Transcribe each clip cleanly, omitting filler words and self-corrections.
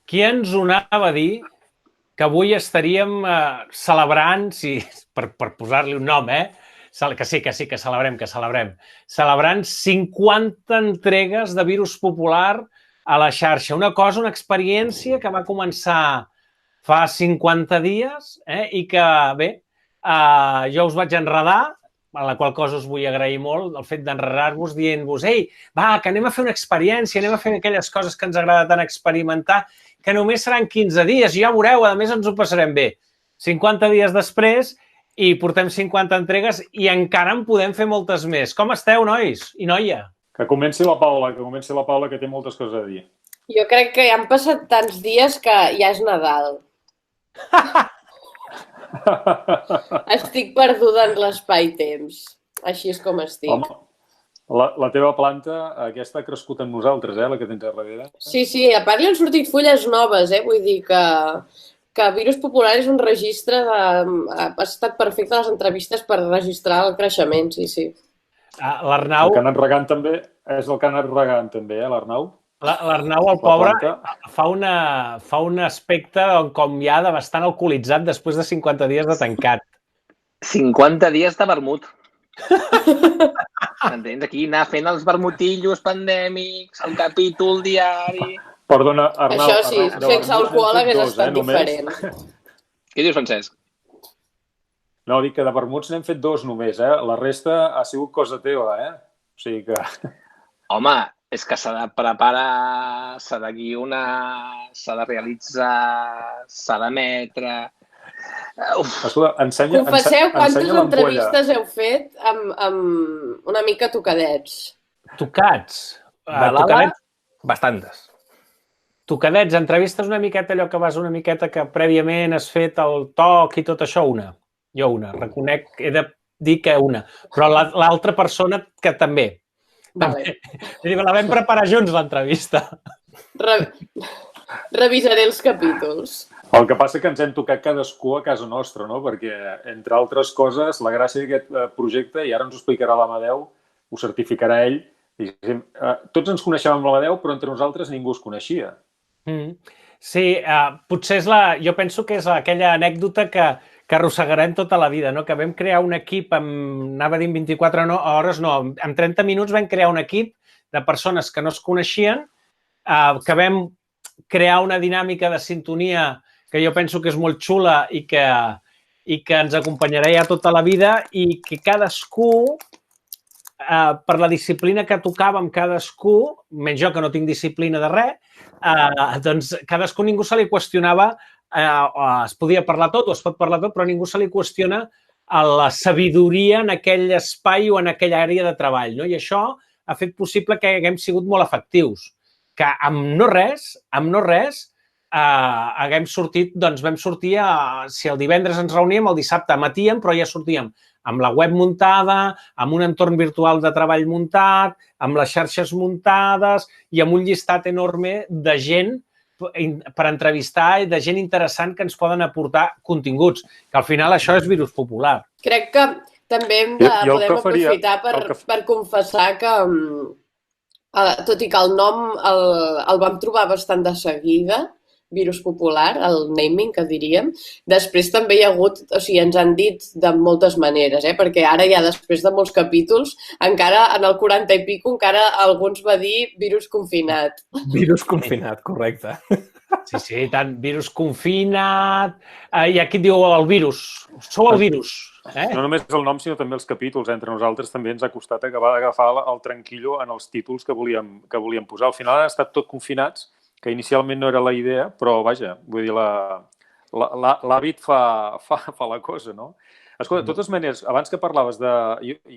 Qui ens ho anava a dir que avui estaríem celebrant, per posar-li un nom, que celebrem, celebrant 50 entregues de Virus Popular a la xarxa. Una experiència que va començar fa 50 dies i que, bé, jo us vaig enredar, a la qual cosa us vull agrair molt el fet d'enredar-vos dient-vos ei, va, que anem a fer una experiència, anem a fer aquelles coses que ens agrada tant experimentar, que només seran 15 dies, ja veureu, a més ens ho passarem bé. 50 dies després i portem 50 entregues i encara en podem fer moltes més. Com esteu, nois i noia? Que comenci la Paula, que té moltes coses a dir. Jo crec que ja han passat tants dies que ja és Nadal. Estic perduda en l'espai-temps. Així és com estic. Home, la teva planta, aquesta ha crescut amb nosaltres, la que tens a darrere. Sí, a part li han sortit fulles noves, vull dir que Virus Popular és un registre ha estat perfecte les entrevistes per registrar el creixement, sí. L'Arnau... El que ha anat regant també, és el que ha anat regant també, l'Arnau. L'Arnau, el pobre, fa un aspecte com ja de bastant alcoholitzat després de 50 dies de tancat. 50 dies de vermut. Entens? Aquí anar fent els vermutillos pandèmics, el capítol diari... Perdona, Arnau... Això sí, sense alcohol hagués estat diferent. Què dius, Francesc? No, dic que de vermuts n'hem fet 2 només, La resta ha sigut cosa teva, O sigui que... Home, és que s'ha de preparar, s'ha de guionar, s'ha de realitzar, s'ha d'emetre... Escolta, Confesseu quantes entrevistes heu fet amb una mica tocadets. Tocats? Bastantes. Tocadets, entrevistes una miqueta, allò que vas una miqueta que prèviament has fet el toc i tot això, una. Jo una, reconec, he de dir que una. Però l'altra persona que també. Vale. La vam preparar junts, l'entrevista. Revisaré els capítols. El que passa que ens hem tocat cadascú a casa nostra, no? Perquè, entre altres coses, la gràcia d'aquest projecte, i ara ens ho explicarà l'Amadeu, ho certificarà ell, tots ens coneixem amb l'Amadeu, però entre nosaltres ningú es coneixia. Sí, potser jo penso que és aquella anècdota que arrossegarem tota la vida, no? Que vam crear un equip anava a dir 24 hores, no, en 30 minuts vam crear un equip de persones que no es coneixien, que vam crear una dinàmica de sintonia que jo penso que és molt xula i que ens acompanyarà ja tota la vida i que cadascú, per la disciplina que tocava amb cadascú, menys jo que no tinc disciplina de res, doncs cadascú ningú se li qüestionava, es podia parlar tot o es pot parlar tot, però ningú se li qüestiona la sabidoria en aquell espai o en aquella àrea de treball, no? I això ha fet possible que haguem sigut molt efectius, que amb no res, haguem sortit, doncs vam sortir, si el divendres ens reuníem, el dissabte matíem, però ja sortíem amb la web muntada, amb un entorn virtual de treball muntat, amb les xarxes muntades i amb un llistat enorme de gent per entrevistar i de gent interessant que ens poden aportar continguts, que al final això és Virus Popular. Crec que també podem aprofitar per confessar que, tot i que el nom el vam trobar bastant de seguida, Virus Popular, el naming, que diríem. Després també hi ha hagut, o sigui, ens han dit de moltes maneres, perquè ara ja després de molts capítols, encara en el 40 i pico, encara alguns va dir virus confinat. Virus confinat, correcte. Sí, tant, virus confinat, i aquí diu el virus, sou el virus. No només el nom, sinó també els capítols. Entre nosaltres també ens ha costat acabar d'agafar el tranquillo en els títols que volíem posar. Al final han estat tot confinats, que inicialment no era la idea, però, vaja, vull dir, l'hàbit fa la cosa, no? Escolta, de totes maneres, abans que parlaves de...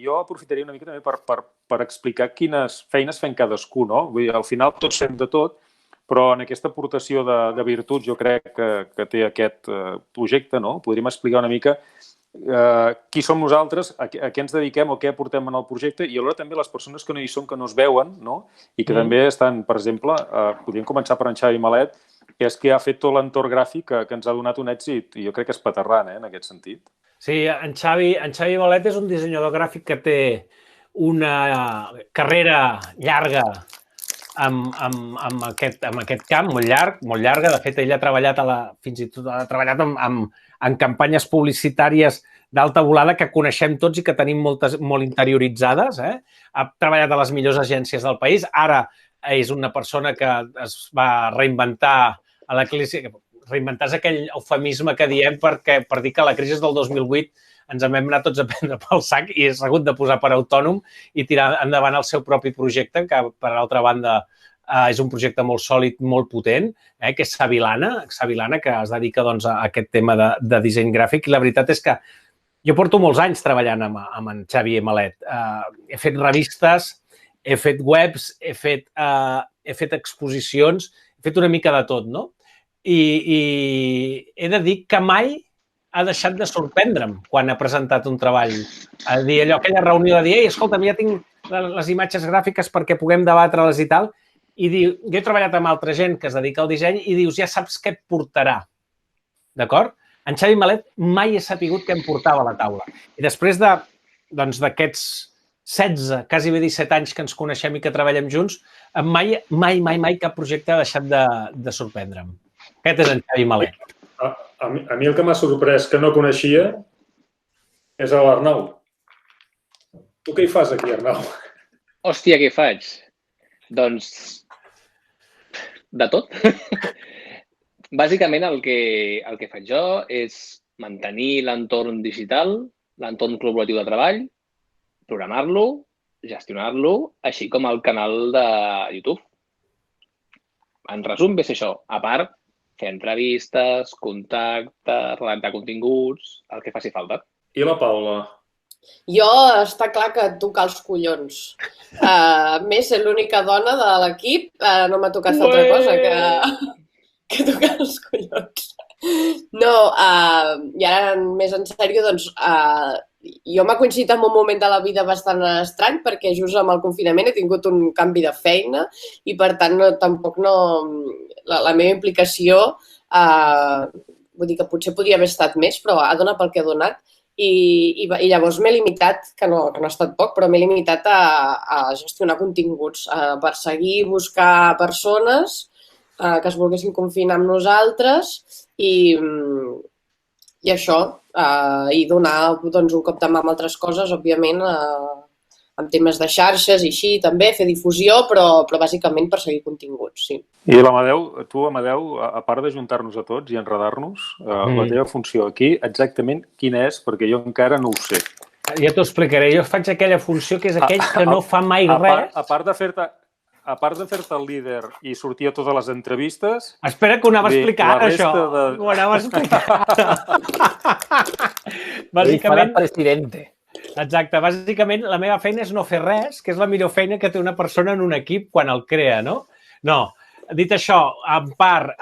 Jo aprofitaria una mica també per explicar quines feines fem cadascú, no? Vull dir, al final tots fem de tot, però en aquesta aportació de virtuts jo crec que té aquest projecte, no? Podríem explicar una mica qui som nosaltres, a què ens dediquem o què aportem en el projecte i alhora també les persones que no hi són, que no es veuen, no? I que també estan, per exemple, podríem començar per en Xavi Malet, que és qui ha fet tot l'entorn gràfic que ens ha donat un èxit i jo crec que és paterrant, en aquest sentit. Sí, en Xavi Malet és un dissenyador gràfic que té una carrera llarga amb aquest camp, molt llarga. De fet, ell ha treballat fins i tot en campanyes publicitàries d'alta volada que coneixem tots i que tenim molt interioritzades. Ha treballat a les millors agències del país. Ara és una persona que es va reinventar a la crisi. Reinventar és aquell eufemisme que diem per dir que a la crisi del 2008 ens vam anar tots a prendre pel sac i s'ha hagut de posar per autònom i tirar endavant el seu propi projecte, que, per altra banda, és un projecte molt sòlid, molt potent, que és Savilana, que es dedica a aquest tema de disseny gràfic. I la veritat és que jo porto molts anys treballant amb en Xavier Malet. He fet revistes, he fet webs, he fet exposicions, he fet una mica de tot, no? I he de dir que mai ha deixat de sorprendre'm quan ha presentat un treball. A dir allò, aquella reunió de dir, escolta, ja tinc les imatges gràfiques perquè puguem debatre-les i tal, i diu, jo he treballat amb altra gent que es dedica al disseny i dius, ja saps què et portarà, d'acord? En Xavi Malet mai he sapigut què em portava a la taula. I després d'aquests 16, quasi bé 17 anys que ens coneixem i que treballem junts, mai cap projecte ha deixat de sorprendre'm. Aquest és en Xavi Malet. A mi el que m'ha sorprès que no coneixia és l'Arnau. Tu què hi fas aquí, Arnau? Hòstia, què faig? Doncs de tot. Bàsicament el que faig jo és mantenir l'entorn digital, l'entorn col·laboratiu de treball, programar-lo, gestionar-lo, així com el canal de YouTube. En resum, ve ser això. A part, fer entrevistes, contactes, redactar continguts, el que faci falta. I la Paula? Jo està clar que tocar els collons. A més, ser l'única dona de l'equip, no m'ha tocat fer altra cosa que tocar els collons. No, i ara més en sèrio, doncs, jo m'ha coincidit en un moment de la vida bastant estrany perquè just amb el confinament he tingut un canvi de feina i, per tant, tampoc no... La meva implicació, vull dir que potser podria haver estat més, però ha donat pel que ha donat. I llavors m'he limitat, que no ha estat poc, però m'he limitat a gestionar continguts, a perseguir, buscar persones que es volguessin confinar amb nosaltres i això, i donar un cop de mà amb altres coses, òbviament, en temes de xarxes i així, també, fer difusió, però bàsicament perseguir continguts, sí. I l'Amadeu, a part d'ajuntar-nos a tots i enredar-nos, la teva funció aquí, exactament quina és? Perquè jo encara no ho sé. Ja t'ho explicaré. Jo faig aquella funció que és aquell que no fa mai res. A part de fer-te el líder i sortir a totes les entrevistes... Espera, que ho anava a explicar, això. Ho anava a explicar. Bàsicament... presidente. Exacte. Bàsicament, la meva feina és no fer res, que és la millor feina que té una persona en un equip quan el crea, no? No. Dit això, en part,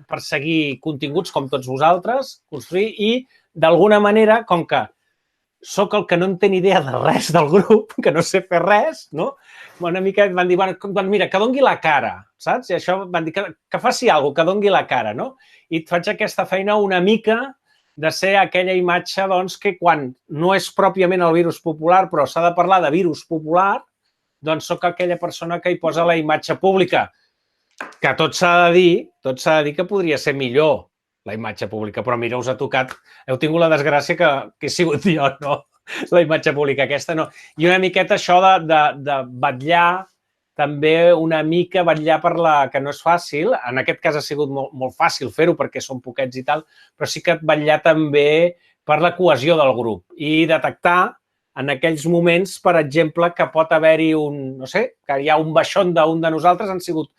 perseguir continguts com tots vosaltres, construir i, d'alguna manera, com que soc el que no en té ni idea de res del grup, que no sé fer res, no? Una mica van dir, mira, que dongui la cara, saps? I això van dir, que faci alguna cosa, que dongui la cara, no? I et faig aquesta feina una mica de ser aquella imatge, doncs, que quan no és pròpiament el virus popular, però s'ha de parlar de virus popular, doncs soc aquella persona que hi posa la imatge pública, que tot s'ha de dir que podria ser millor la imatge pública, però mira, us ha tocat, heu tingut la desgràcia que he sigut jo, no? La imatge pública aquesta, no. I una miqueta això de vetllar, també una mica vetllar per la... que no és fàcil, en aquest cas ha sigut molt fàcil fer-ho perquè són poquets i tal, però sí que vetllar també per la cohesió del grup i detectar en aquells moments, per exemple, que pot haver-hi no sé, que hi ha un baixón d'un de nosaltres, han sigut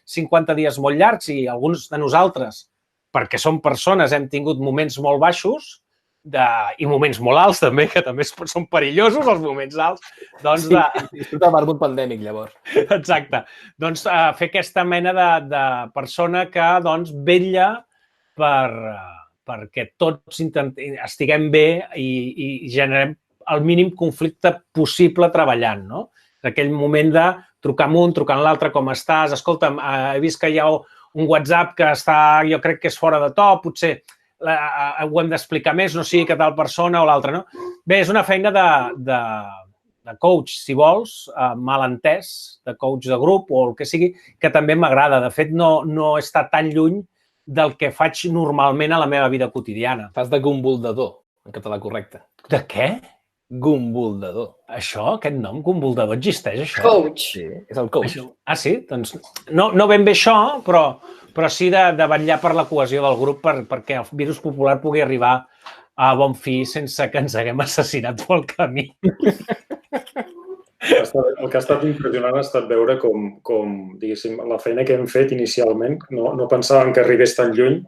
50 dies molt llargs i alguns de nosaltres, perquè som persones, hem tingut moments molt baixos i moments molt alts també, que també són perillosos els moments alts. Doncs és tot el barbut pandèmic, llavors. Exacte. Doncs fer aquesta mena de persona que vetlla perquè tots estiguem bé i generem el mínim conflicte possible treballant, no? Aquell moment de trucar amb un, trucar amb l'altre, com estàs? Escolta'm, he vist que hi ha un WhatsApp que està, jo crec que és fora de to, potser ho hem d'explicar més, no sigui que tal persona o l'altra, no? Bé, és una feina de coach, si vols, malentès, de coach de grup o el que sigui, que també m'agrada. De fet, no està tan lluny del que faig normalment a la meva vida quotidiana. Fas de gomboldador, en català correcte. De què? Gomboldador. Això, aquest nom, gomboldador, existeix, això? Coach. Sí, és el coach. Ah, sí? Doncs no ben bé això, però sí de vetllar per la cohesió del grup perquè el virus popular pugui arribar a bon fi sense que ens haguem assassinat pel camí. El que ha estat impressionant ha estat veure com diguéssim, la feina que hem fet inicialment no pensàvem que arribés tan lluny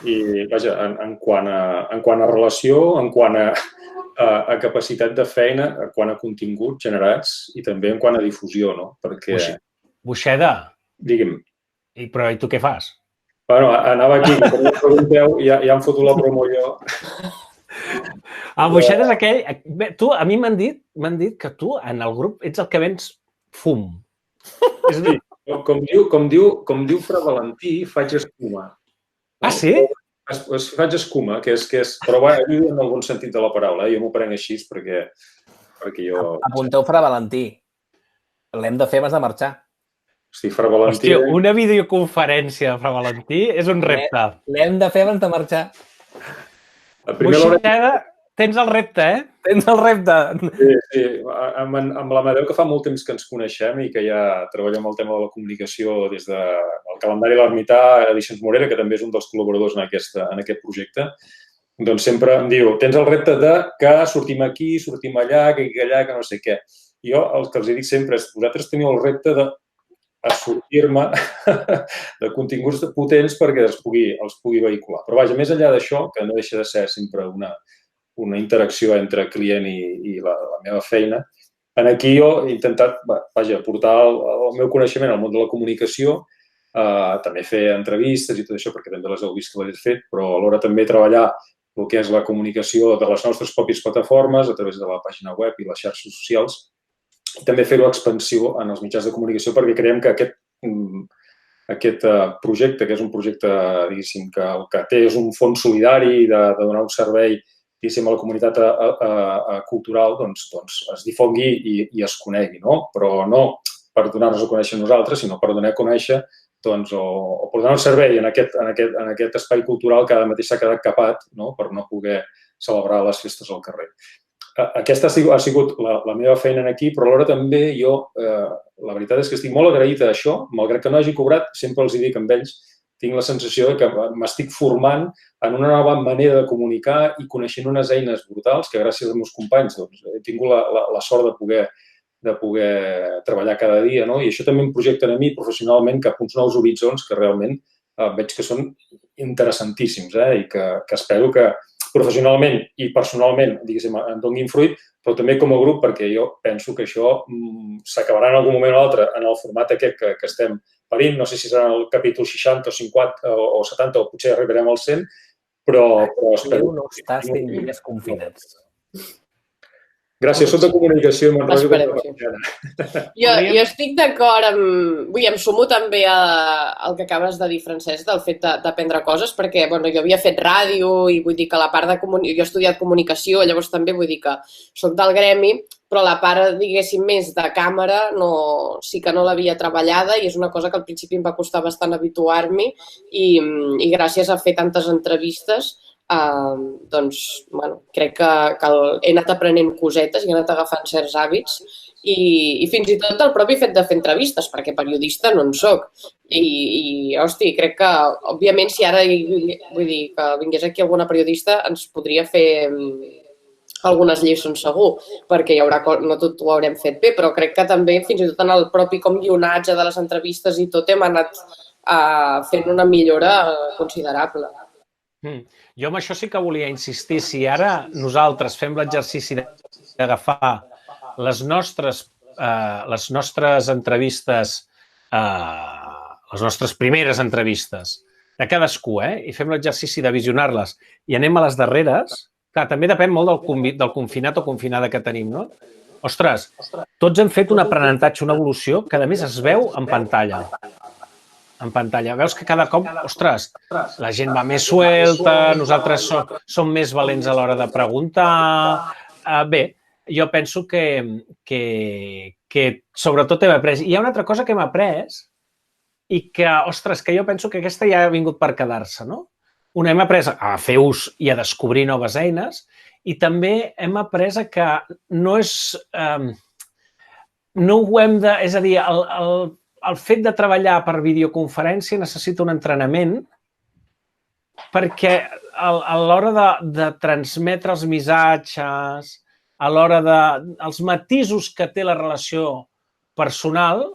i, vaja, en quant a relació, en quant a capacitat de feina, en quant a continguts generats i també en quant a difusió, no? Perquè... Buixeda. Digui'm. Però i tu què fas? Bueno, anava aquí, com em pregunteu, ja em foto la promo jo. El Buixeda és aquell... Tu, a mi m'han dit que tu, en el grup, ets el que vens fum. És a dir, com diu Fra Valentí, faig escuma. Ah, sí? Faig escuma, que és... Però bueno, jo en algun sentit de la paraula, jo m'ho prenc així perquè jo... Apunteu Fra Valentí. L'hem de fer abans de marxar. Hosti, Fra Valentí... Hòstia, una videoconferència de Fra Valentí és un repte. L'hem de fer abans de marxar. Buixeda, tens el repte, eh? Tens el repte. Sí. Amb l'Amadeu, que fa molt temps que ens coneixem i que ja treballem el tema de la comunicació des del calendari L'Ermità, Edicions Morera, que també és un dels col·laboradors en aquest projecte, doncs sempre em diu, tens el repte de que sortim aquí, sortim allà, que allà, que no sé què. Jo el que els dic sempre és, vosaltres teniu el repte de sortir-me de continguts potents perquè els pugui vehicular. Però vaja, més enllà d'això, que no deixa de ser sempre una interacció entre client i la meva feina, aquí jo he intentat, vaja, portar el meu coneixement al món de la comunicació, també fer entrevistes i tot això, perquè també les heu vist que les he fet, però alhora també treballar el que és la comunicació de les nostres pròpies plataformes a través de la pàgina web i les xarxes socials, i també fer-ho expansiu en els mitjans de comunicació perquè creiem que aquest projecte, que és un projecte, diguéssim, que el que té és un fons solidari de donar un servei, diguéssim, a la comunitat cultural, doncs es difongui i es conegui, no? Però no per donar-nos a conèixer nosaltres, sinó per donar a conèixer o per donar un servei en aquest espai cultural que ara mateix s'ha quedat capat per no poder celebrar les festes al carrer. Aquesta ha sigut la meva feina aquí, però alhora també jo, la veritat és que estic molt agraït a això, malgrat que no hagi cobrat, sempre els dic amb ells, tinc la sensació que m'estic formant en una nova manera de comunicar i coneixent unes eines brutals que gràcies als meus companys he tingut la sort de poder treballar cada dia, i això també em projecta a mi professionalment cap a uns nous horitzons que realment veig que són interessantíssims i que espero que professionalment i personalment, diguéssim, em donin fruit, però també com a grup, perquè jo penso que això s'acabarà en algun moment o altre en el format aquest que estem parint. No sé si serà el capítol 60 o 50 o 70 o potser arribarem al 100, però espero... No estàs 100 dies confinats. Gràcies, soc de comunicació i m'enrotllo. Jo estic d'acord amb... Em sumo també al que acabes de dir, Francesc, del fet d'aprendre coses, perquè jo havia fet ràdio i vull dir que la part de... Jo he estudiat comunicació, llavors també vull dir que soc del gremi, però la part, diguéssim, més de càmera sí que no l'havia treballada i és una cosa que al principi em va costar bastant habituar-m'hi i gràcies a fer tantes entrevistes crec que he anat aprenent cosetes i he anat agafant certs hàbits i fins i tot el propi fet de fer entrevistes, perquè periodista no en soc. I crec que, òbviament, si ara vull dir que vingués aquí alguna periodista ens podria fer algunes lliçons segur, perquè no tot ho haurem fet bé, però crec que també fins i tot en el propi guionatge de les entrevistes i tot hem anat fent una millora considerable. Jo amb això sí que volia insistir. Si ara nosaltres fem l'exercici d'agafar les nostres entrevistes, les nostres primeres entrevistes de cadascú, i fem l'exercici de visionar-les i anem a les darreres, clar, també depèn molt del confinat o confinada que tenim, no? Ostres, tots hem fet un aprenentatge, una evolució que a més es veu en pantalla. En pantalla. Veus que cada cop, ostres, la gent va més suelta, nosaltres som més valents a l'hora de preguntar. Bé, jo penso que sobretot hem après. Hi ha una altra cosa que hem après i que, ostres, que jo penso que aquesta ja ha vingut per quedar-se, no? Hem après a fer ús i a descobrir noves eines i també hem après que no és... No ho hem de... És a dir, el fet de treballar per videoconferència necessita un entrenament perquè a l'hora de transmetre els missatges, a l'hora els matisos que té la relació personal,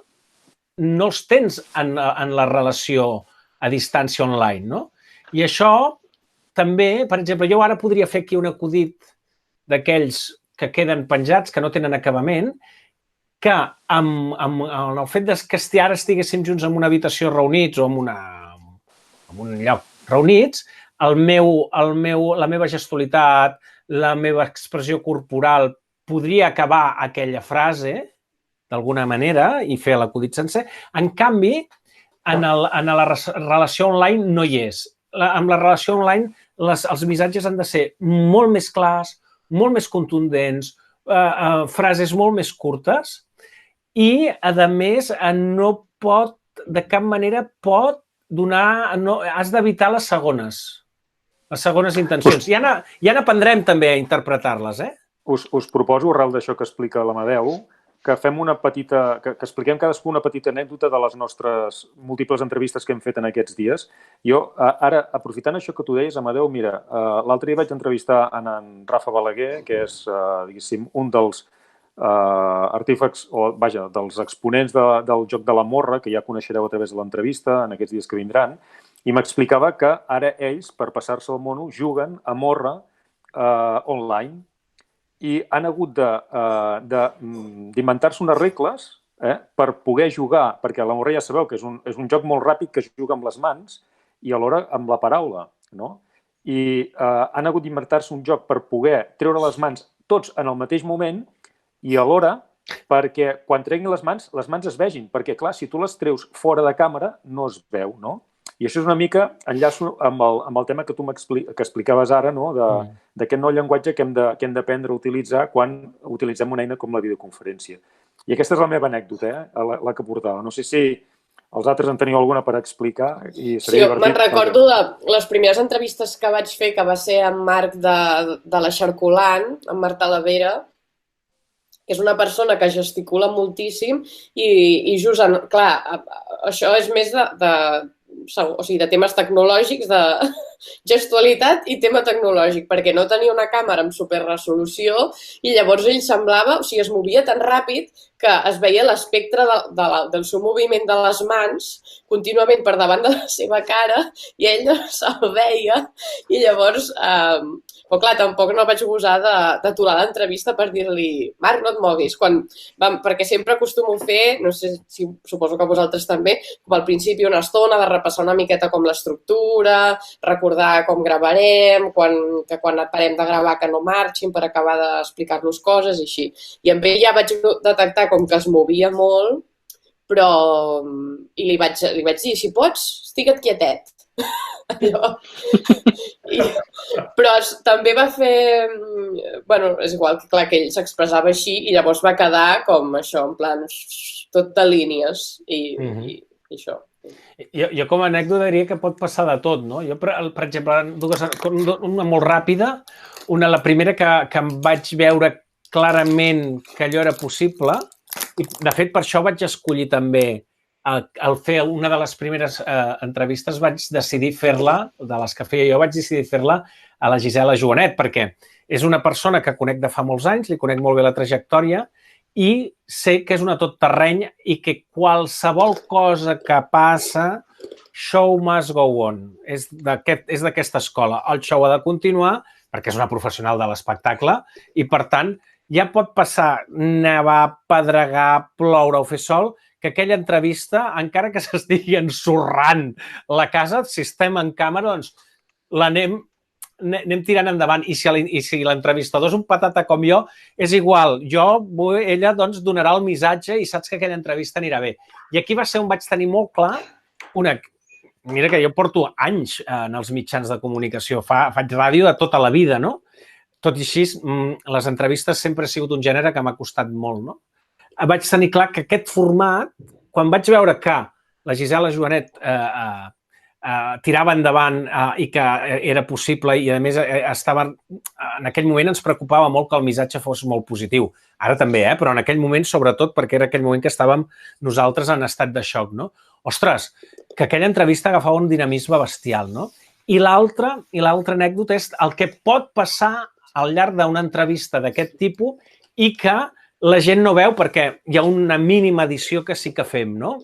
no els tens en la relació a distància online, no? I això també, per exemple, jo ara podria fer aquí un acudit d'aquells que queden penjats, que no tenen acabament, que amb el fet que ara estiguéssim junts en una habitació reunits o en un lloc reunits, la meva gestualitat, la meva expressió corporal podria acabar aquella frase d'alguna manera i fer l'acudit sencer. En canvi, en la relació online no hi és. Amb la relació online els missatges han de ser molt més clars, molt més contundents, frases molt més curtes i, a més, no pot, de cap manera pot donar... Has d'evitar les segones intencions. Ja n'aprendrem també a interpretar-les, eh? Us proposo, arrel d'això que explica l'Amadeu, que fem que expliquem cadascú una petita anècdota de les nostres múltiples entrevistes que hem fet en aquests dies. Jo, ara, aprofitant això que tu deies, Amadeu, mira, l'altre dia vaig entrevistar en Rafa Balaguer, que és, diguéssim, un dels artífecs, o vaja, dels exponents del joc de la morra, que ja coneixereu a través de l'entrevista en aquests dies que vindran, i m'explicava que ara ells, per passar-se el mono, juguen a morra online i han hagut d'inventar-se unes regles per poder jugar, perquè la morra ja sabeu que és un joc molt ràpid que es juga amb les mans i alhora amb la paraula, no? I han hagut d'inventar-se un joc per poder treure les mans tots en el mateix moment i alhora perquè quan treguin les mans es vegin, perquè clar, si tu les treus fora de càmera no es veu, no? I això és una mica, enllaço amb el tema que tu que explicaves ara, no? D'aquest nou llenguatge que hem d'aprendre a utilitzar quan utilitzem una eina com la videoconferència. I aquesta és la meva anècdota, la que portava. No sé si els altres en teniu alguna per explicar i seria divertit. Me'n recordo de les primeres entrevistes que vaig fer, que va ser amb Marc de la Xarculant, amb Marc Talavera, que és una persona que gesticula moltíssim i just, clar, això és més de temes tecnològics, de gestualitat i tema tecnològic, perquè no tenia una càmera amb superresolució i llavors ell semblava, o sigui, es movia tan ràpid que es veia l'espectre del seu moviment de les mans contínuament per davant de la seva cara i ell no se'l veia i llavors... Però clar, tampoc no vaig gosar d'aturar l'entrevista per dir-li Marc, no et moguis, perquè sempre acostumo a fer, no sé si suposo que vosaltres també, com al principi una estona de repassar una miqueta com l'estructura, recordar com gravarem, que quan parem de gravar que no marxin per acabar d'explicar-nos coses i així. I amb ell ja vaig detectar com que es movia molt, i li vaig dir, si pots, estigue't quietet. Però també va fer... Bueno, és igual, clar, que ell s'expressava així i llavors va quedar com això, en plan, tot de línies i això. Jo com a anècdota diria que pot passar de tot, no? Jo, per exemple, una molt ràpida, la primera que em vaig veure clarament que allò era possible, i de fet per això vaig escollir també al fer una de les primeres entrevistes vaig decidir fer-la, de les que feia jo, vaig decidir fer-la a la Gisela Joanet, perquè és una persona que conec de fa molts anys, li conec molt bé la trajectòria i sé que és una tot terreny i que qualsevol cosa que passa, show must go on. És d'aquesta escola. El show ha de continuar perquè és una professional de l'espectacle i, per tant, ja pot passar nevar, pedregar, ploure o fer sol, que aquella entrevista, encara que s'estigui ensorrant la casa, si estem en càmera, doncs l'anem tirant endavant. I si l'entrevistador és un patata com jo, és igual. Ella doncs donarà el missatge i saps que aquella entrevista anirà bé. I aquí va ser on vaig tenir molt clar mira que jo porto anys en els mitjans de comunicació, faig ràdio de tota la vida, no? tot i així, les entrevistes sempre ha sigut un gènere que m'ha costat molt, no? Vaig tenir clar que aquest format, quan vaig veure que la Gisela Joanet tirava endavant i que era possible i, a més, en aquell moment ens preocupava molt que el missatge fos molt positiu. Ara també, però en aquell moment, sobretot, perquè era aquell moment que estàvem nosaltres en estat de xoc, no? Ostres, que aquella entrevista agafava un dinamisme bestial, no? I l'altra anècdota és el que pot passar al llarg d'una entrevista d'aquest tipus i que la gent no veu perquè hi ha una mínima edició que sí que fem, no?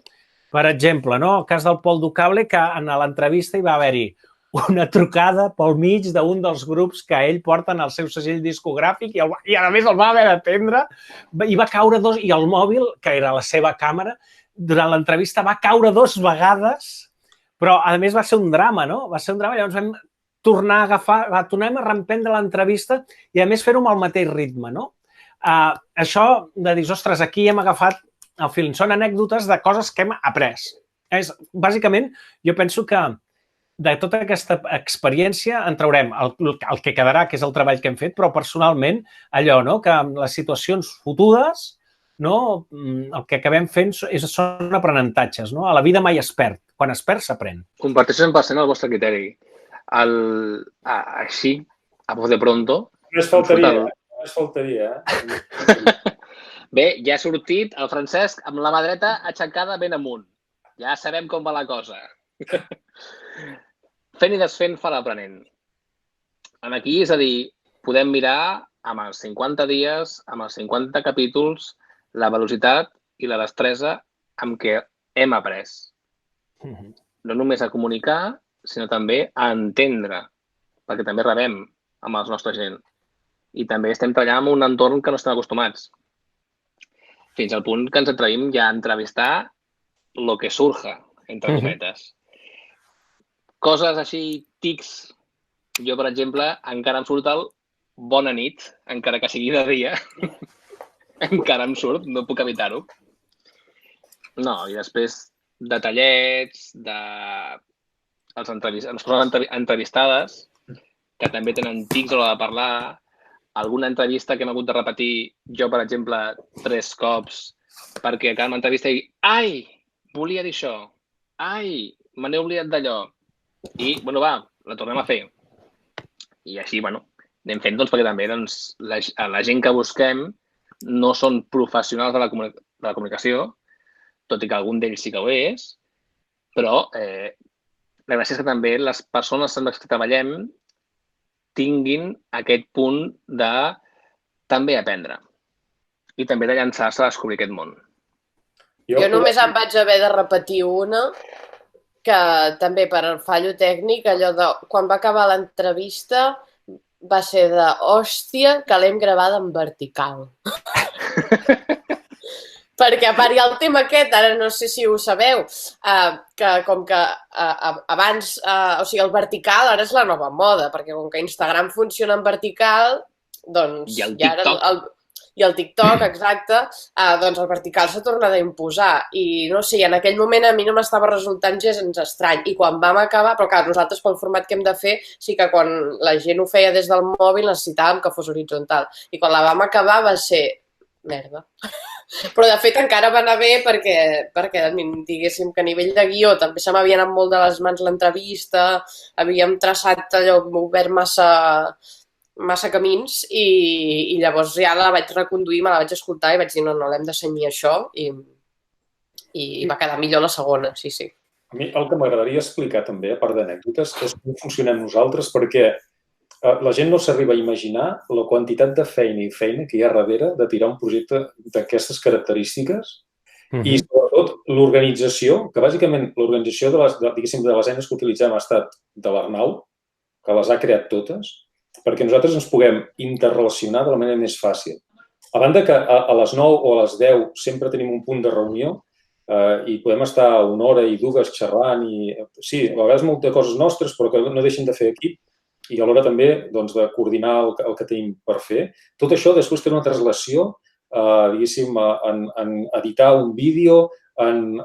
Per exemple, no? El cas del Pol Ducable, que en l'entrevista hi va haver-hi una trucada pel mig d'un dels grups que ell porta en el seu segell discogràfic i a més el va haver d'atendre i va caure i el mòbil, que era la seva càmera, durant l'entrevista va caure 2 vegades, però a més va ser un drama, no? Va ser un drama, llavors vam tornar a agafar, tornem a reemprendre l'entrevista i a més fer-ho amb el mateix ritme, no? Això de dir, ostres, aquí hem agafat el feeling. Són anècdotes de coses que hem après. Bàsicament, jo penso que de tota aquesta experiència en traurem el que quedarà, que és el treball que hem fet, però personalment allò, no? Que amb les situacions fotudes, no? El que acabem fent són aprenentatges. No? A la vida mai es perd. Quan es perd, s'aprèn. Comparteixo 100% el vostre criteri. Així, a voz de pronto... No es faltaria. Bé, ja ha sortit el Francesc amb la mà dreta aixecada ben amunt. Ja sabem com va la cosa. Fent i desfent fa l'aprenent. Aquí, és a dir, podem mirar amb els 50 dies, amb els 50 capítols, la velocitat i la destresa amb què hem après. No només a comunicar, sinó també a entendre, perquè també rebem amb els nostres gent. I també estem treballant en un entorn que no estem acostumats. Fins al punt que ens atrevim ja a entrevistar lo que surja, entre cometes. Coses així, tics. Jo, per exemple, encara em surt el bona nit, encara que sigui de dia. Encara em surt, no puc evitar-ho. No, i després detallets, les entrevistades, que també tenen tics a l'hora de parlar, alguna entrevista que hem hagut de repetir jo, per exemple, 3 cops, perquè a cada entrevista digui ai, volia dir això, ai, me n'he oblidat d'allò. I, bueno, va, la tornem a fer. I així, bueno, anem fent, doncs, perquè també la gent que busquem no són professionals de la comunicació, tot i que algun d'ells sí que ho és, però la gràcia és que també les persones amb les que treballem tinguin aquest punt de també aprendre i també de llançar-se a descobrir aquest món. Jo només em vaig haver de repetir una que també per fallo tècnic, allò de quan va acabar l'entrevista va ser de hòstia que l'hem gravada en vertical. Perquè a part hi ha el tema aquest, ara no sé si ho sabeu, que com que abans, o sigui, el vertical ara és la nova moda, perquè com que Instagram funciona en vertical, doncs... I el TikTok. I el TikTok, exacte, doncs el vertical s'ha tornat a imposar. I no sé, en aquell moment a mi no m'estava resultant gens estrany. I quan vam acabar, però clar, nosaltres pel format que hem de fer, sí que quan la gent ho feia des del mòbil necessitàvem que fos horitzontal. I quan la vam acabar va ser... merda. Però, de fet, encara va anar bé perquè diguéssim que a nivell de guió també se m'havia anat molt de les mans l'entrevista, havíem traçat allò, obert massa camins i llavors ja la vaig reconduir, me la vaig escoltar i vaig dir no, l'hem de cenyir això i va quedar millor la segona, sí. A mi el que m'agradaria explicar també, a part d'anècdotes, és com funcionem nosaltres, perquè la gent no s'arriba a imaginar la quantitat de feina que hi ha darrere de tirar un projecte d'aquestes característiques i, sobretot, l'organització, que bàsicament l'organització de les eines que utilitzem ha estat de l'Arnau, que les ha creat totes, perquè nosaltres ens puguem interrelacionar de la manera més fàcil. A banda que a les 9 o a les 10 sempre tenim un punt de reunió i podem estar 1 hora i 2 xerrant i... Sí, a vegades moltes coses nostres, però que no deixen de fer equip i alhora també de coordinar el que tenim per fer. Tot això després té una translació, diguéssim, en editar un vídeo, en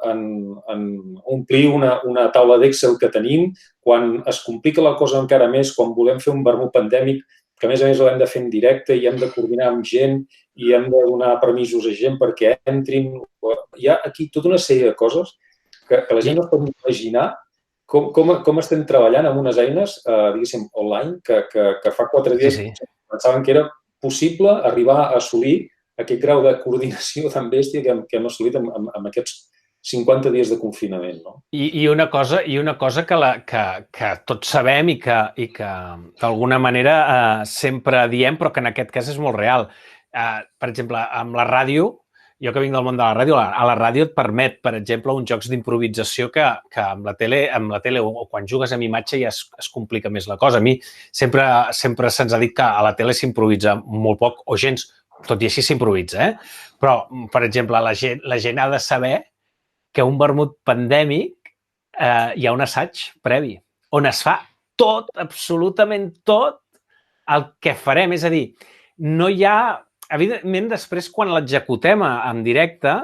omplir una taula d'Excel que tenim. Quan es complica la cosa encara més, quan volem fer un vermut pandèmic, que a més ho hem de fer en directe i hem de coordinar amb gent i hem de donar permisos a gent perquè entrin. Hi ha aquí tota una sèrie de coses que la gent no es pot imaginar com estem treballant amb unes eines, diguéssim, online, que fa 4 dies pensaven que era possible arribar a assolir aquest grau de coordinació tan bèstia que hem assolit amb aquests 50 dies de confinament. No? I una cosa que tots sabem i que d'alguna manera sempre diem, però que en aquest cas és molt real. Per exemple, amb la ràdio, jo que vinc del món de la ràdio, a la ràdio et permet, per exemple, uns jocs d'improvisació que amb la tele o quan jugues amb imatge ja es complica més la cosa. A mi sempre se'ns ha dit que a la tele s'improvisa molt poc o gens, tot i així s'improvisa, Però, per exemple, la gent ha de saber que un vermut pandèmic hi ha un assaig previ on es fa tot, absolutament tot el que farem. És a dir, no hi ha... Evidentment, després, quan l'executem en directe,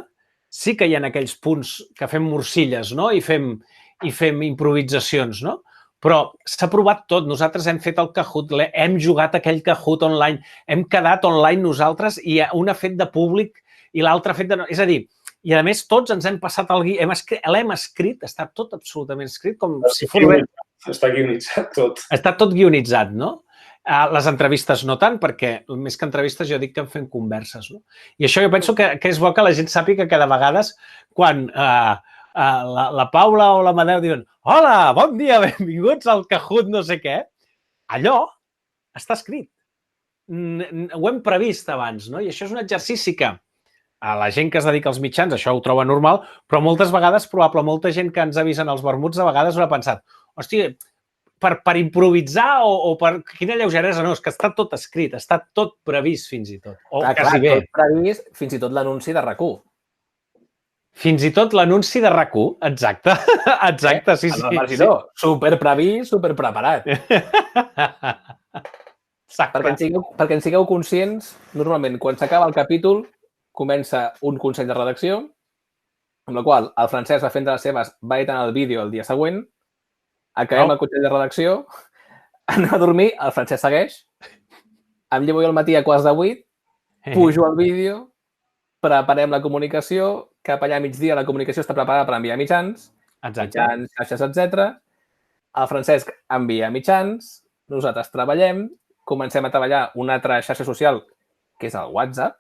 sí que hi ha aquells punts que fem morcilles, no? I fem improvisacions, no? Però s'ha provat tot. Nosaltres hem fet el Kahoot, hem jugat aquell Kahoot online, hem quedat online nosaltres i un ha fet de públic i l'altre ha fet de... És a dir, i a més tots ens hem passat el guió, l'hem escrit, està tot absolutament escrit, com si fos res. Està guionitzat tot. Està tot guionitzat, no? Les entrevistes no tant, perquè més que entrevistes jo dic que en fem converses, no? I això jo penso que és bo que la gent sàpiga que de vegades quan la Paula o l'Amadeu diuen «Hola, bon dia, benvinguts al Kahoot no sé què», allò està escrit. Ho hem previst abans, no? I això és un exercici que a la gent que es dedica als mitjans això ho troba normal, però moltes vegades, probablement, molta gent que ens avisen els vermuts, de vegades ho ha pensat «Hòstia, per improvisar o per quina lleugeresa, no, és que està tot escrit, està tot previst fins i tot. O quasi bé. Tot previst, fins i tot l'anunci de RAC1. Fins i tot l'anunci de RAC1, exacte. Exacte, sí. Superprevist, superpreparat. Perquè en sigueu conscients, normalment, quan s'acaba el capítol, comença un consell de redacció, amb la qual el Francesc va fent de les seves, va editant el vídeo el dia següent, acabem el consell de redacció, anem a dormir, el Francesc segueix, em llevo jo al matí a 7:15, pujo el vídeo, preparem la comunicació, cap allà a migdia la comunicació està preparada per enviar mitjans, xarxes, etc. El Francesc envia mitjans, nosaltres treballem, comencem a treballar una altra xarxa social, que és el WhatsApp.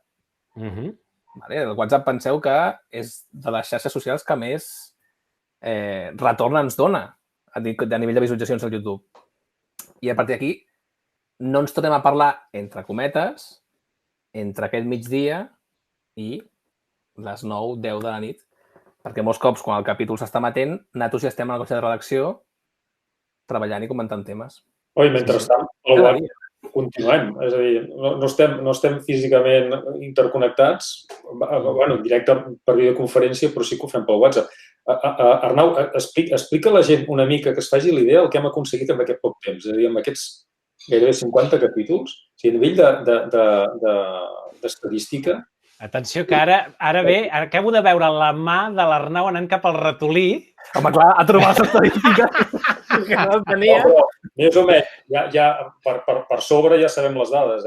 El WhatsApp penseu que és de les xarxes socials que més retorn ens dona a nivell de visualitzacions al YouTube. I a partir d'aquí no ens tornem a parlar, entre cometes, entre aquest migdia i les 9, 10 de la nit. Perquè molts cops, quan el capítol s'està emetent, nosaltres ja estem a la cotxe de redacció treballant i comentant temes. Oi, mentrestant, continuem. És a dir, no estem físicament interconnectats, en directe per videoconferència, però sí que ho fem pel WhatsApp. Arnau, explica a la gent una mica que es faci l'idea del que hem aconseguit en aquest poc temps. És a dir, amb aquests gairebé 50 capítols, a nivell d'estadística... Atenció, que ara ve, acabo de veure la mà de l'Arnau anant cap al ratolí. Home, clar, a trobar l'estadística que no el tenia. Però, més o menys, ja per sobre ja sabem les dades,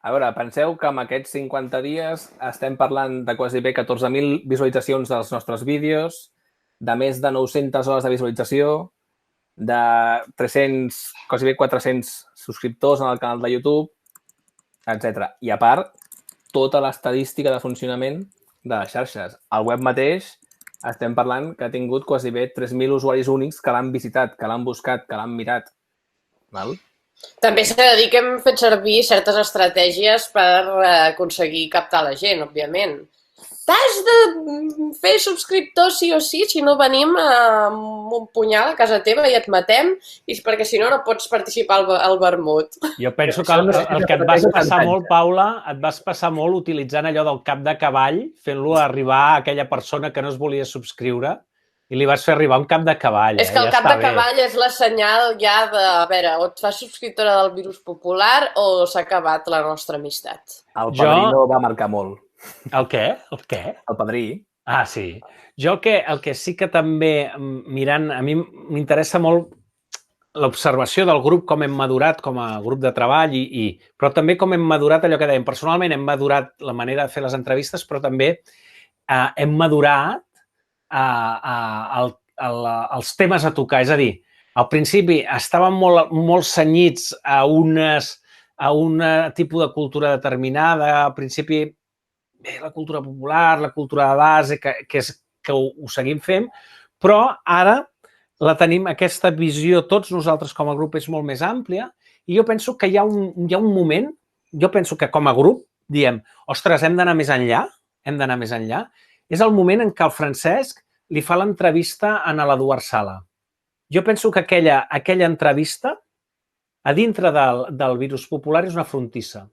A veure, penseu que amb aquests 50 dies estem parlant de quasi bé 14.000 visualitzacions dels nostres vídeos, de més de 900 hores de visualització, de 300, quasi bé 400 subscriptors en el canal de YouTube, etc. I a part, tota l'estadística de funcionament de les xarxes. Al web mateix estem parlant que ha tingut quasi bé 3.000 usuaris únics que l'han visitat, que l'han buscat, que l'han mirat. Val? També s'ha de dir que hem fet servir certes estratègies per aconseguir captar la gent, òbviament. T'has de fer subscriptors sí o sí, si no venim amb un punyal a casa teva i et matem, perquè si no, no pots participar al vermut. Jo penso que el que et vas passar molt, Paula, et vas passar molt utilitzant allò del cap de cavall, fent-lo arribar a aquella persona que no es volia subscriure, i li vas fer arribar un cap de cavall. És que el cap de cavall és la senyal ja de, a veure, o et fas subscriptora del Virus Popular o s'ha acabat la nostra amistat. El Padrino va marcar molt. El què? El què? El Padrí. Ah, sí. Jo el que sí que també mirant, a mi m'interessa molt l'observació del grup, com hem madurat com a grup de treball, però també com hem madurat allò que dèiem. Personalment hem madurat la manera de fer les entrevistes, però també hem madurat els temes a tocar. És a dir, al principi estàvem molt cenyits a un tipus de cultura determinada. Al principi, la cultura popular, la cultura de base, que ho seguim fent, però ara la tenim, aquesta visió, tots nosaltres com a grup és molt més àmplia i jo penso que hi ha un moment, jo penso que com a grup diem, ostres, hem d'anar més enllà, és el moment en què el Francesc li fa l'entrevista a l'Eduard Sala. Jo penso que aquella entrevista a dintre del Virus Popular és una frontissa.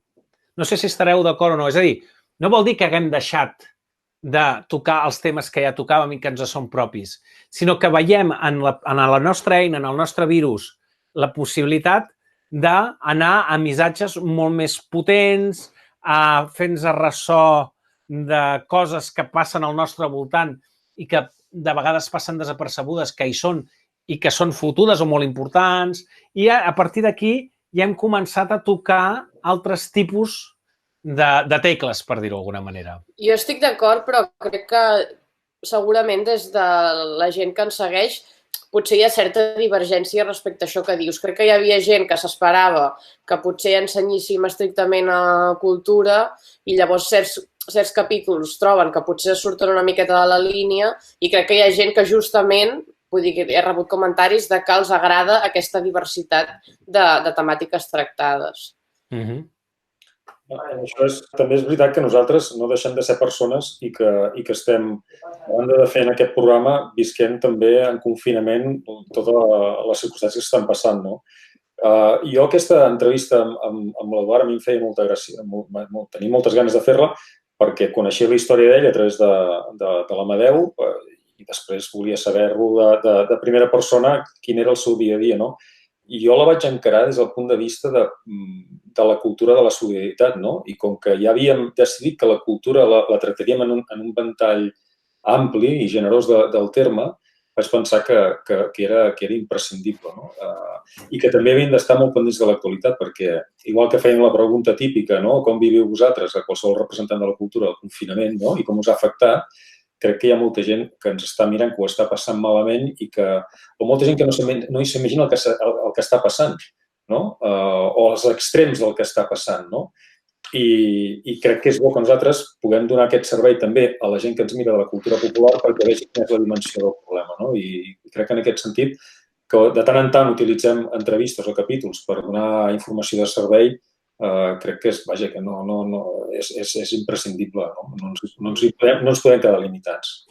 No sé si estareu d'acord o no, és a dir, no vol dir que haguem deixat de tocar els temes que ja tocàvem i que ens són propis, sinó que veiem en la nostra eina, en el nostre virus, la possibilitat d'anar a missatges molt més potents, a fer-nos ressò de coses que passen al nostre voltant i que de vegades passen desapercebudes, que hi són i que són fotudes o molt importants. I a partir d'aquí ja hem començat a tocar altres tipus de tecles, per dir-ho d'alguna manera. Jo estic d'acord, però crec que segurament des de la gent que ens segueix potser hi ha certa divergència respecte a això que dius. Crec que hi havia gent que s'esperava que potser ensenyíssim estrictament a cultura i llavors certs capítols troben que potser surten una miqueta de la línia i crec que hi ha gent que justament, vull dir que he rebut comentaris de que els agrada aquesta diversitat de temàtiques tractades. També és veritat que nosaltres no deixem de ser persones i que estem, a banda de fer en aquest programa, visquem també en confinament totes les circumstàncies que estan passant. Jo aquesta entrevista amb l'Eduard a mi em feia molta gràcia. Tenia moltes ganes de fer-la perquè coneixia la història d'ell a través de l'Amadeu i després volia saber-lo de primera persona quin era el seu dia a dia. I jo la vaig encarar des del punt de vista de la cultura de la solidaritat, i com que ja havíem decidit que la cultura la tractaríem en un ventall ampli i generós del terme, vaig pensar que era imprescindible. I que també havien d'estar molt pendents de l'actualitat, perquè igual que feien la pregunta típica, com viviu vosaltres, a qualsevol representant de la cultura, del confinament, i com us ha afectat, crec que hi ha molta gent que ens està mirant que ho està passant malament o molta gent que no s'imagina el que està passant, o els extrems del que està passant. I crec que és bo que nosaltres puguem donar aquest servei també a la gent que ens mira de la cultura popular perquè vegi quina és la dimensió del problema. I crec que en aquest sentit, que de tant en tant utilitzem entrevistes o capítols per donar informació de servei, crec que és imprescindible. No ens podem quedar limitats.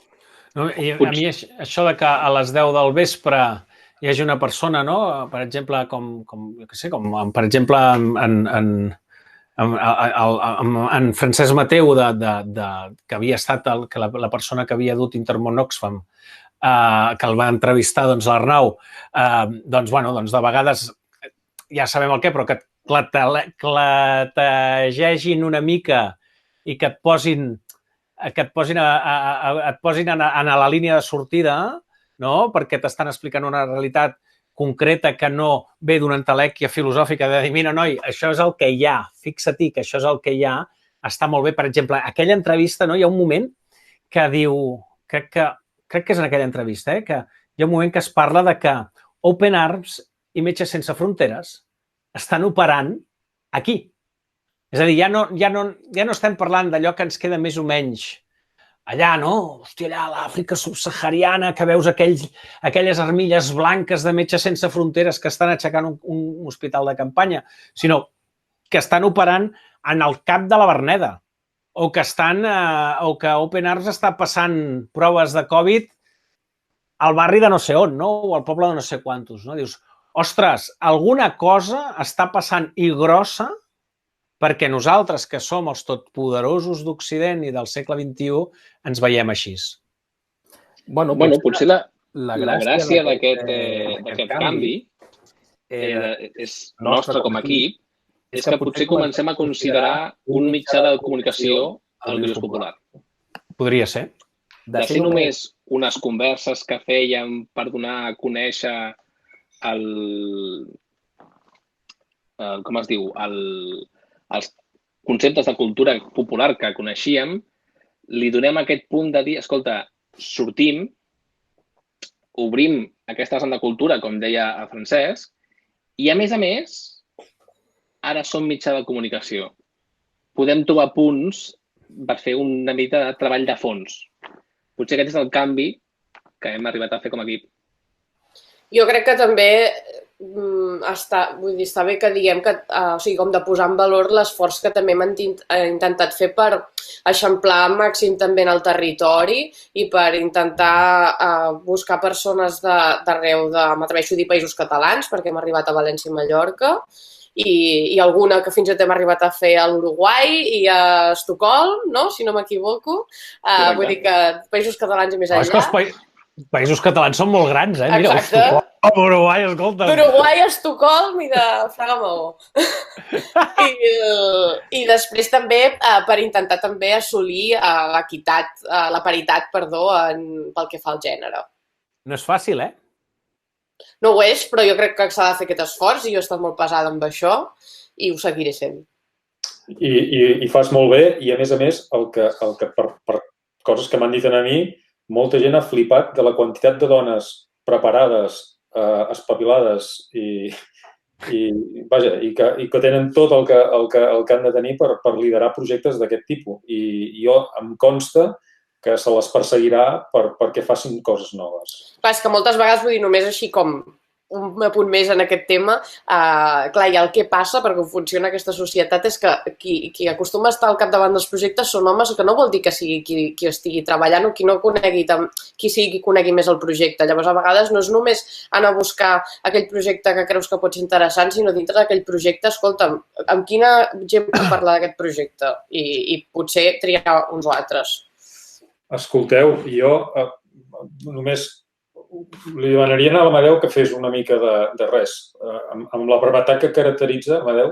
A mi això de que a les 10 del vespre hi hagi una persona, per exemple, per exemple en Francesc Mateu, que havia estat la persona que havia dut Intermón Oxfam, que el va entrevistar l'Arnau, de vegades ja sabem el què, però que clategegin una mica i que et posin a la línia de sortida, perquè t'estan explicant una realitat concreta que no ve d'una entelèquia filosòfica de dir, mira, noi, això és el que hi ha, fixa-t'hi que això és el que hi ha, està molt bé. Per exemple, aquella entrevista, hi ha un moment que diu, crec que és en aquella entrevista, que hi ha un moment que es parla de que Open Arms i Metges Sense Fronteres estan operant aquí. És a dir, ja no estem parlant d'allò que ens queda més o menys allà, Hòstia, allà a l'Àfrica subsahariana, que veus aquelles armilles blanques de Metges Sense Fronteres que estan aixecant un hospital de campanya, sinó que estan operant en el cap de la Verneda o que Open Arms està passant proves de Covid al barri de no sé on, o al poble de no sé quantos. Dius, ostres, alguna cosa està passant i grossa perquè nosaltres, que som els totpoderosos d'Occident i del segle XXI, ens veiem així. Bueno, potser la gràcia d'aquest canvi és nostre com a equip, és que potser comencem a considerar un mitjà de comunicació el Virus Popular. Podria ser. De ser només unes converses que fèiem per donar a conèixer com es diu, els conceptes de cultura popular que coneixíem, li donem aquest punt de dir, escolta, sortim, obrim aquesta vessant de cultura, com deia el Francesc, i a més, ara som mitjà de comunicació. Podem trobar punts per fer una mica de treball de fons. Potser aquest és el canvi que hem arribat a fer com a equip. Jo crec que també està bé que diguem que, o sigui, com de posar en valor l'esforç que també hem intentat fer per eixamplar al màxim també en el territori i per intentar buscar persones d'arreu de, m'atreveixo a dir, països catalans, perquè hem arribat a València i Mallorca, i alguna que fins i tot hem arribat a fer a l'Uruguai i a Estocolm, no? Si no m'equivoco. Vull dir que països catalans i més enllà. Països catalans són molt grans, eh? Mira, Exacte. Uruguai, escolta. D'Uruguai a Estocolm i de Fraga Maó. I després també per intentar també assolir l'equitat, la paritat, perdó, pel que fa al gènere. No és fàcil, eh? No ho és, però jo crec que s'ha de fer aquest esforç i jo he estat molt pesada amb això i ho seguiré sent. I fas molt bé i, a més, el que per coses que m'han dit a mi, molta gent ha flipat de la quantitat de dones preparades, espavilades i que tenen tot el que han de tenir per liderar projectes d'aquest tipus. I jo em consta que se les perseguirà perquè facin coses noves. Clar, és que moltes vegades, vull dir, només així com un apunt més en aquest tema, clar, i el que passa perquè funciona aquesta societat és que qui acostuma a estar al capdavant dels projectes són homes, que no vol dir que sigui qui estigui treballant o qui no conegui, qui sigui qui conegui més el projecte. Llavors, a vegades no és només anar a buscar aquell projecte que creus que pot ser interessant, sinó dintre d'aquell projecte, escolta'm, amb quina gent puc parlar d'aquest projecte? I potser triar uns o altres. Escolteu, jo només li demanaria a l'Amadeu que fes una mica de res. Amb la brevetat que caracteritza, Amadeu,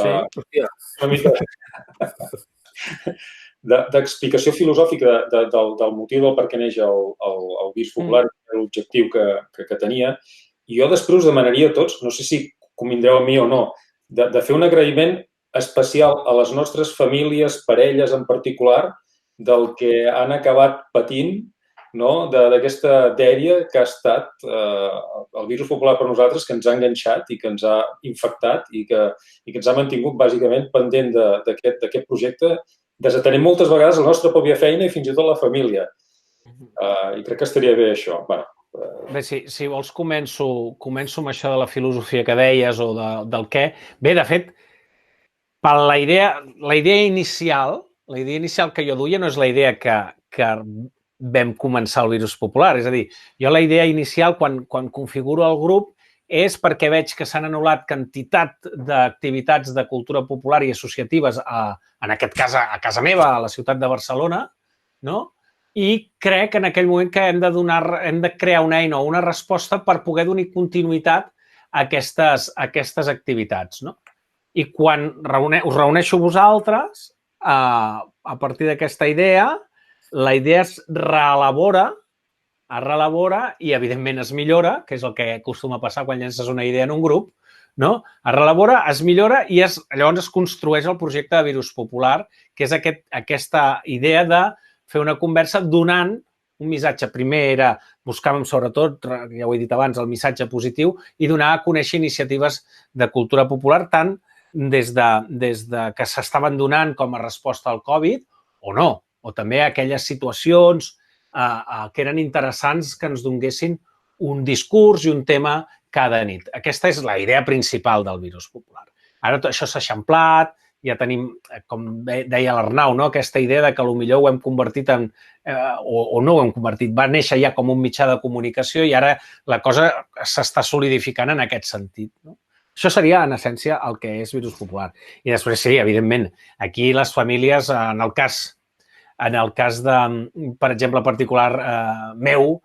una mica d'explicació filosòfica del motiu del per què neix el Virus Popular, l'objectiu que tenia. I jo després us demanaria a tots, no sé si convindreu amb mi o no, de fer un agraïment especial a les nostres famílies, parelles en particular, del que han acabat patint, d'aquesta dèria que ha estat el Virus Popular per nosaltres, que ens ha enganxat i que ens ha infectat i que ens ha mantingut bàsicament pendent d'aquest projecte, desatenent moltes vegades la nostra pròpia feina i fins i tot la família. I crec que estaria bé això. Bé, si vols començo amb això de la filosofia que deies o del què. Bé, de fet, la idea inicial que jo duia no és la idea que vam començar el Virus Popular. És a dir, jo la idea inicial, quan configuro el grup, és perquè veig que s'han anul·lat quantitat d'activitats de cultura popular i associatives, en aquest cas a casa meva, a la ciutat de Barcelona, no? I crec en aquell moment que hem de crear una eina o una resposta per poder donar continuïtat a aquestes activitats, no? I quan us reuneixo vosaltres, a partir d'aquesta idea, la idea es reelabora i, evidentment, es millora, que és el que acostuma a passar quan llences una idea en un grup, no? Es reelabora, es millora i llavors es construeix el projecte de Virus Popular, que és aquesta idea de fer una conversa donant un missatge. Primer buscàvem, sobretot, ja ho he dit abans, el missatge positiu i donar a conèixer iniciatives de cultura popular, tant des de que s'estaven donant com a resposta al Covid o no, o també aquelles situacions que eren interessants que ens donguessin un discurs i un tema cada nit. Aquesta és la idea principal del Virus Popular. Ara tot això s'ha eixamplat, ja tenim, com deia l'Arnau, aquesta idea que potser ho hem convertit en, o no ho hem convertit, va néixer ja com un mitjà de comunicació i ara la cosa s'està solidificant en aquest sentit. Això seria, en essència, el que és Virus Popular. I després, sí, evidentment, aquí les famílies, en el cas de, per exemple, particular meu,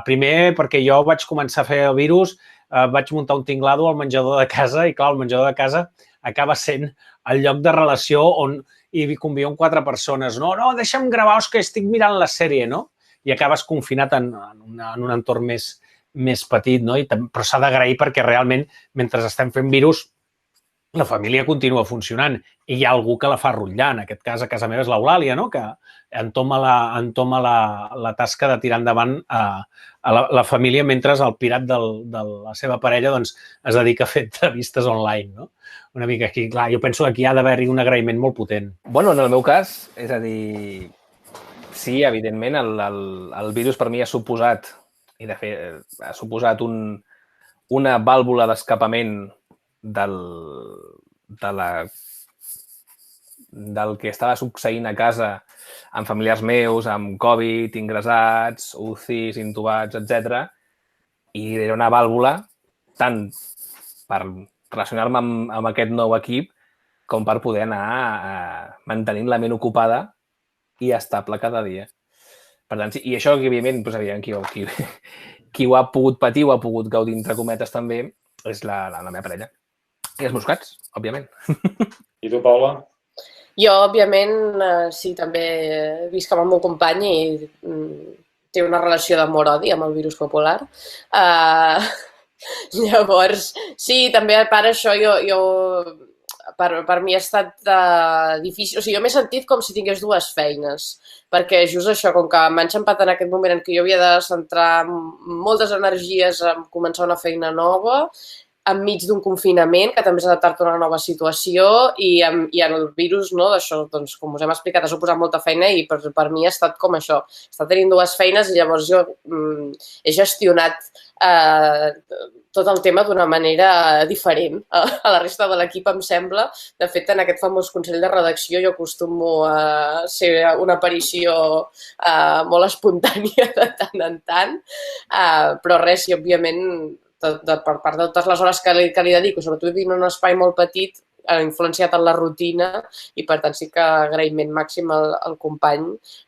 primer, perquè jo vaig començar a fer el virus, vaig muntar un tinglado al menjador de casa i, clar, el menjador de casa acaba sent el lloc de relació on hi conviuen 4 persones. No, deixa'm gravar, que estic mirant la sèrie, no? I acabes confinat en un entorn més més petit, no? Però s'ha d'agrair perquè realment, mentre estem fent virus, la família continua funcionant i hi ha algú que la fa rotllar. En aquest cas, a casa meva és l'Eulàlia, no? Que entoma la tasca de tirar endavant a la família mentre el pirat de la seva parella doncs, es dedica a fer entrevistes online, no? Una mica aquí, clar, jo penso que aquí ha d'haver-hi un agraïment molt potent. Bueno, en el meu cas, és a dir, sí, evidentment, el virus per mi ha suposat, i de fet, ha suposat una vàlvula d'escapament del que estava succeint a casa amb familiars meus, amb Covid, ingressats, UCIs, intubats, etc. I era una vàlvula tant per relacionar-me amb aquest nou equip com per poder anar mantenint la ment ocupada i estable cada dia. Per tant, sí, i això, evidentment, qui ho ha pogut patir, ho ha pogut gaudir, entre cometes, també, és la meva parella. I els meus gats, òbviament. I tu, Paula? Jo, òbviament, sí, també visc amb el meu company i té una relació d'amor-odi amb el virus popular. Llavors, sí, també a part això, per mi ha estat difícil. O sigui, jo m'he sentit com si tingués dues feines, perquè just això, com que m'ha enxampat en aquest moment en què jo havia de centrar moltes energies en començar una feina nova, enmig d'un confinament, que també s'ha adaptat a una nova situació, i el virus, no, d'això, doncs, com us hem explicat, ha suposat molta feina i per mi ha estat com això. Està tenint dues feines i llavors jo he gestionat tot el tema d'una manera diferent a la resta de l'equip, em sembla. De fet, en aquest famós consell de redacció jo acostumo a ser una aparició molt espontània de tant en tant, però res, i òbviament per part de totes les hores que li dedico, sobretot vivint en un espai molt petit, ha influenciat en la rutina i per tant sí que agraïment màxim al company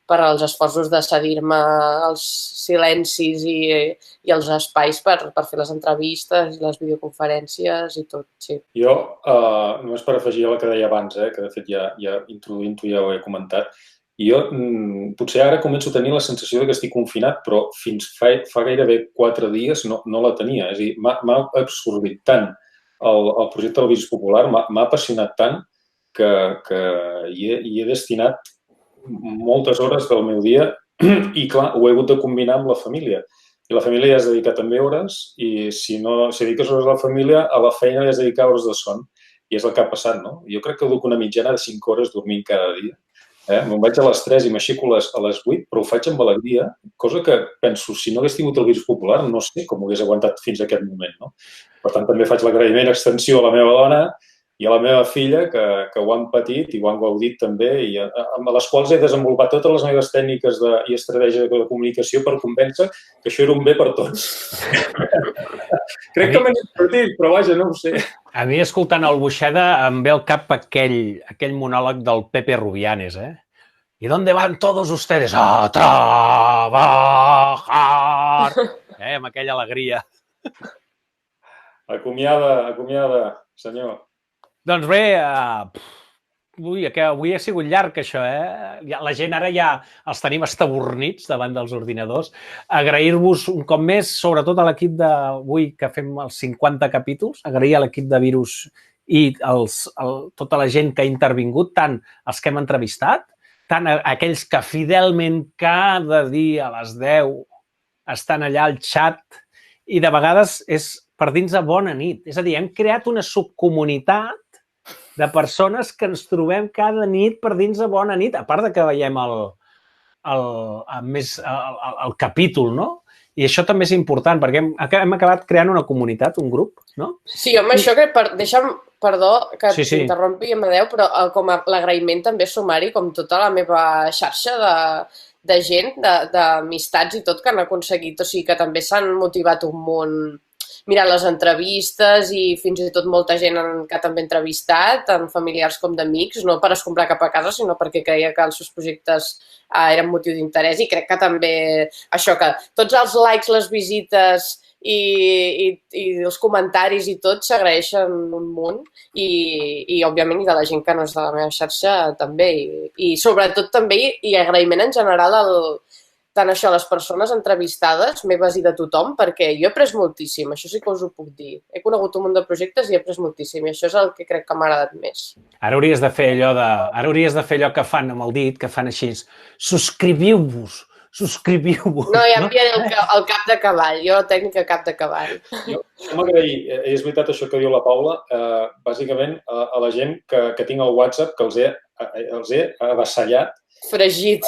per als esforços de cedir-me els silencis i els espais per fer les entrevistes, les videoconferències i tot, sí. Jo, només per afegir el que deia abans, que de fet ja introduint-ho ja ho he comentat, jo potser ara començo a tenir la sensació que estic confinat, però fins fa gairebé 4 dies no la tenia. És a dir, m'ha absorbit tant el projecte del virus popular, m'ha apassionat tant que hi he destinat moltes hores del meu dia i, clar, ho he hagut de combinar amb la família. I la família ja has de dedicar també hores i si dediques hores a la família, a la feina ja has de dedicar hores de son. I és el que ha passat, no? Jo crec que duc una mitjana de 5 hores dormint cada dia. Me'n vaig a les 3 i m'aixeco a les 8, però ho faig amb alegria, cosa que penso, si no hagués tingut el virus popular, no sé com ho hagués aguantat fins a aquest moment, no? Per tant, també faig l'agraïment extensió a la meva dona i a la meva filla, que ho han patit i ho han gaudit també, i amb les quals he desenvolupat totes les meves tècniques i estratègies de comunicació per convèncer que això era un bé per tots. Crec que m'he divertit, però vaja, no ho sé. A mi, escoltant el Buixeda, em ve al cap aquell monòleg del Pepe Rubianes, ¿Y dónde van todos ustedes? A trabajar! Amb aquella alegria. Acomiada, senyor. Doncs bé, avui ha sigut llarg, això, La gent ara ja els tenim estabornits davant dels ordinadors. Agrair-vos un cop més, sobretot a l'equip d'avui, que fem els 50 capítols, agrair a l'equip de Virus i tota la gent que ha intervingut, tant els que hem entrevistat, tant aquells que fidelment cada dia a les 10 estan allà al xat i de vegades és per dins de bona nit. És a dir, hem creat una subcomunitat de persones que ens trobem cada nit per dins de bona nit, a part que veiem el capítol, no? I això també és important, perquè hem acabat creant una comunitat, un grup, no? Sí, home, això que deixa'm, perdó, que t'interrompi, Amadeu, però com l'agraïment també sumar-hi com tota la meva xarxa de gent, d'amistats i tot que han aconseguit, o sigui que també s'han motivat un munt mirant les entrevistes i fins i tot molta gent que també he entrevistat, tant familiars com d'amics, no per escombrar cap a casa, sinó perquè creia que els seus projectes eren motiu d'interès i crec que també això, que tots els likes, les visites i els comentaris i tot s'agraeixen un munt i òbviament i de la gent que no és de la meva xarxa també i sobretot també i agraïment en general tant això, les persones entrevistades, meves i de tothom, perquè jo he après moltíssim, això sí que us ho puc dir. He conegut un munt de projectes i he après moltíssim, i això és el que crec que m'ha agradat més. Ara hauries de fer allò que fan amb el dit, que fan així. Subscriviu-vos. No, ja enviaré el cap de cavall, jo la tècnica cap de cavall. Jo m'agradaria, és veritat això que diu la Paula, bàsicament a la gent que tinc al WhatsApp, que els he avassallat. Fregit.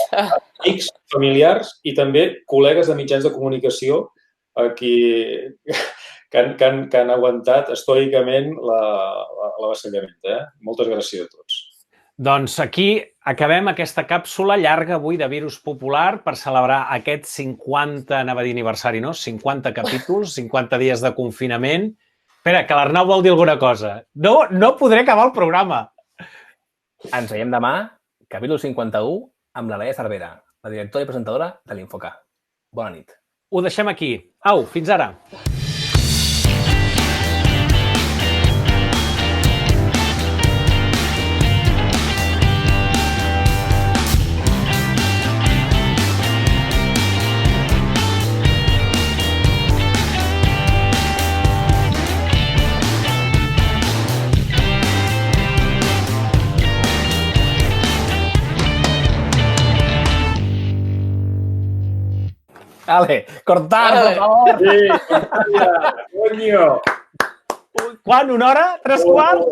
Amics, familiars i també col·legues de mitjans de comunicació que han aguantat estoicament l'avassallament. Moltes gràcies a tots. Doncs aquí acabem aquesta càpsula llarga avui de Virus Popular per celebrar aquest 50, anava a dir aniversari, no? 50 capítols, 50 dies de confinament. Espera, que l'Arnau vol dir alguna cosa. No podré acabar el programa. Ens veiem demà, capítol 51, amb la Laia Cervera, la directora i presentadora de l'Infoca. Bona nit. Ho deixem aquí. Au, fins ara. Ale, cortar, por favor. Sí, coño. Quan? Una hora? 3 quarts?